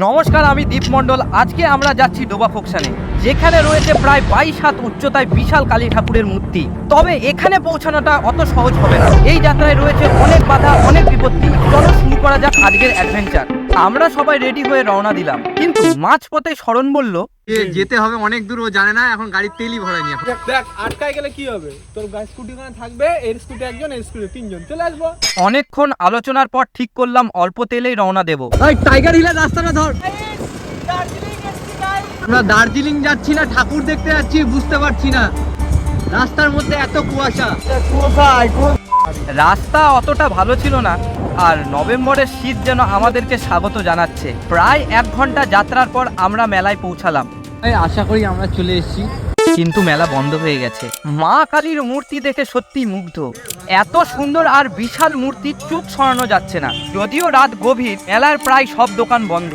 নমস্কার, আমি দীপ মণ্ডল। আজকে আমরা যাচ্ছি ডোবা ফোকসানে, যেখানে রয়েছে প্রায় 22 হাত উচ্চতায় বিশাল কালী ঠাকুরের মূর্তি। তবে এখানে পৌঁছানোটা অত সহজ হবে না। এই যাত্রায় রয়েছে অনেক বাধা, অনেক বিপত্তি। চলো শুরু করা যাক আজকের অ্যাডভেঞ্চার। আমরা সবাই রেডি হয়ে রওনা দিলাম, কিন্তু মাঝপথে শরণ বলল যেতে হবে অনেক দূর, ও জানে না, এখন গাড়ির তেলই ভরায়নি। এখন দেখ আটকায় গেলে কি হবে, তোর স্কুটি ওখানে থাকবে, এর স্কুটি একজন, এর স্কুটি তিনজন, চলে আসবো। অনেকক্ষণ আলোচনার পর ঠিক করলাম অল্প তেলেই রওনা দেব। টাইগার হিলের রাস্তাটা ধর। আমরা দার্জিলিং যাচ্ছি না ঠাকুর দেখতে যাচ্ছি, বুঝতে পারছি না। রাস্তার মধ্যে এত কুয়াশা। রাস্তা অতটা ভালো ছিল না, আর নভেম্বরের শীত যেন আমাদেরকে স্বাগত জানাচ্ছে। প্রায় 1 ঘন্টা যাত্রার পর আমরা মেলায় পৌঁছালাম। আশা করি আমরা চলে এসেছি, কিন্তু মেলা বন্ধ হয়ে গেছে। মা কালীর মূর্তি দেখে সত্যি মুগ্ধ। এত সুন্দর আর বিশাল মূর্তি চোখ সরানো যাচ্ছে না। যদিও রাত গভীর, মেলার প্রায় সব দোকান বন্ধ।